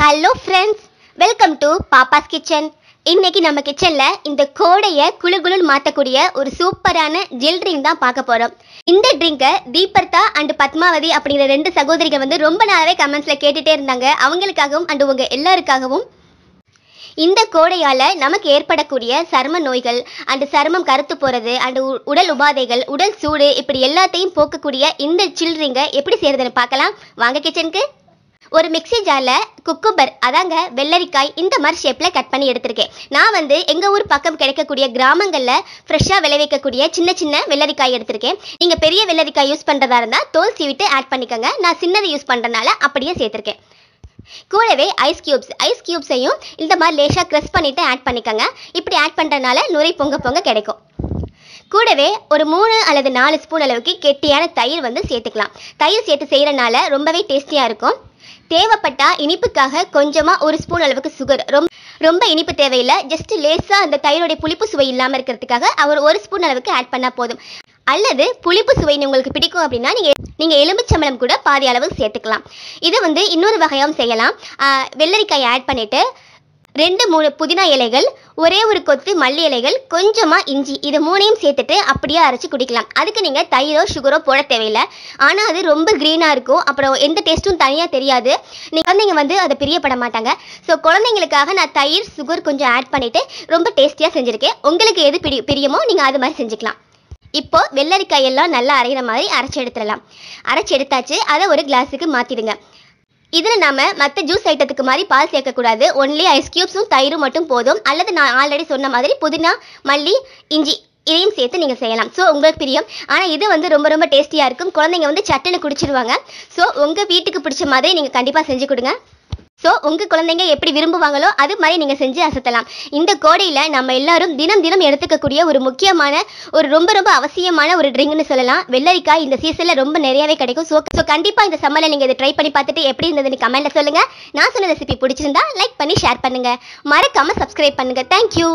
Hello friends, welcome to Pappa's kitchen. இன்னைக்கு நம்ம கிச்சன்ல இந்த கோடையை குளுகுளுன்னு மாற்றக்கூடிய ஒரு சூப்பரான ஜெல் ட்ரிங்க் தான் பார்க்க போகிறோம். இந்த ட்ரிங்கை தீபர்த்தா அண்ட் பத்மாவதி அப்படிங்கிற 2 சகோதரிகள் வந்து ரொம்ப நாளாவே கமெண்ட்ஸில் கேட்டுகிட்டே இருந்தாங்க. அவங்களுக்காகவும் அண்ட் உங்கள் எல்லாருக்காகவும் இந்த கோடையால் நமக்கு ஏற்படக்கூடிய சரும நோய்கள் அண்டு சருமம் கருத்து போகிறது அண்டு உடல் உபாதைகள், உடல் சூடு, இப்படி எல்லாத்தையும் போக்கக்கூடிய இந்த சில் ட்ரிங்கை எப்படி செய்கிறதுன்னு பார்க்கலாம். வாங்க கிச்சனுக்கு. ஒரு மிக்சி ஜாரில் குக்கும்பர், அதாங்க வெள்ளரிக்காய், இந்த மாதிரி ஷேப்பில் கட் பண்ணி எடுத்திருக்கேன். நான் வந்து எங்கள் ஊர் பக்கம் கிடைக்கக்கூடிய கிராமங்களில் ஃப்ரெஷ்ஷாக விளைவிக்கக்கூடிய சின்ன சின்ன வெள்ளரிக்காய் எடுத்திருக்கேன். நீங்கள் பெரிய வெள்ளரிக்காய் யூஸ் பண்ணுறதா இருந்தால் தோல் சீவிட்டு ஆட் பண்ணிக்கோங்க. நான் சின்னதை யூஸ் பண்ணுறதுனால அப்படியே சேர்த்துருக்கேன். கூடவே ஐஸ் கியூப்ஸையும் இந்த மாதிரி லேசாக க்ரஷ் பண்ணிவிட்டு ஆட் பண்ணிக்கோங்க. இப்படி ஆட் பண்ணுறதுனால நுரை பொங்க கிடைக்கும். கூடவே ஒரு 3 அல்லது 4 ஸ்பூன் அளவுக்கு கெட்டியான தயிர் வந்து சேர்த்துக்கலாம். தயிர் சேர்த்து செய்கிறனால ரொம்பவே டேஸ்டியாக இருக்கும். தேவைப்பட்டா இனிப்புக்காக கொஞ்சமாக 1 ஸ்பூன் அளவுக்கு சுகர், ரொம்ப இனிப்பு தேவையில்லை, ஜஸ்ட் லேசாக அந்த தயிரோடைய புளிப்பு சுவை இல்லாமல் இருக்கிறதுக்காக அவர் 1 ஸ்பூன் அளவுக்கு ஆட் பண்ணால் போதும். அல்லது புளிப்பு சுவை உங்களுக்கு பிடிக்கும் அப்படின்னா நீங்கள் எலுமிச்சம்பழம் கூட பாதி அளவு சேர்த்துக்கலாம். இது வந்து இன்னொரு வகையாகவும் செய்யலாம். வெள்ளரிக்காயை ஆட் பண்ணிவிட்டு 2-3 புதினா இலைகள், ஒரே ஒரு கொத்து மல்லி இலைகள், கொஞ்சமாக இஞ்சி, இது 3ஐயும் சேர்த்துட்டு அப்படியே அரைச்சி குடிக்கலாம். அதுக்கு நீங்கள் தயிரோ சுகரோ போட தேவையில்லை. ஆனால் அது ரொம்ப க்ரீனாக இருக்கும். அப்புறம் எந்த டேஸ்ட்டும் தனியாக தெரியாது. குழந்தைங்க வந்து அதை பிரியப்பட மாட்டாங்க. ஸோ குழந்தைங்களுக்காக நான் தயிர் சுகர் கொஞ்சம் ஆட் பண்ணிவிட்டு ரொம்ப டேஸ்டியாக செஞ்சுருக்கேன். உங்களுக்கு எது பிரியமோ நீங்கள் அது மாதிரி செஞ்சுக்கலாம். இப்போ வெள்ளரிக்காய் எல்லாம் நல்லா அரைகிற மாதிரி அரைச்சி எடுத்துடலாம். அரைச்சி எடுத்தாச்சு. அதை ஒரு கிளாஸுக்கு மாற்றிடுங்க. இதில் நம்ம மற்ற ஜூஸ் ஐட்டத்துக்கு மாதிரி பால் சேர்க்கக்கூடாது. ஒன்லி ஐஸ் கியூப்ஸும் தயிரும் மட்டும் போதும். அல்லது நான் ஆல்ரெடி சொன்ன மாதிரி புதினா, மல்லி, இஞ்சி இதையும் சேர்த்து நீங்கள் செய்யலாம். ஸோ உங்களுக்கு பிரியம். ஆனால் இது வந்து ரொம்ப ரொம்ப டேஸ்டியாக இருக்கும். குழந்தைங்க வந்து சட்டுன்னு குடிச்சிருவாங்க. ஸோ உங்கள் வீட்டுக்கு பிடிச்ச மாதிரி நீங்கள் கண்டிப்பாக செஞ்சு கொடுங்க. ஸோ உங்கள் குழந்தைங்க எப்படி விரும்புவாங்களோ அது மாதிரி நீங்கள் செஞ்சு அசத்தலாம். இந்த கோடையில் நம்ம எல்லாரும் தினம் தினம் எடுத்துக்கக்கூடிய ஒரு முக்கியமான, ஒரு ரொம்ப ரொம்ப அவசியமான ஒரு ட்ரிங்க்னு சொல்லலாம். வெள்ளரிக்காய் இந்த சீசனில் ரொம்ப நிறையாவே கிடைக்கும். ஸோ கண்டிப்பாக இந்த சம்மரில் நீங்கள் இதை ட்ரை பண்ணி பார்த்துட்டு எப்படி இருந்ததுன்னு கமெண்ட்டில் சொல்லுங்கள். நான் சொன்ன ரெசிபி பிடிச்சிருந்தா லைக் பண்ணி ஷேர் பண்ணுங்கள். மறக்காமல் சப்ஸ்கிரைப் பண்ணுங்கள். தேங்க்யூ.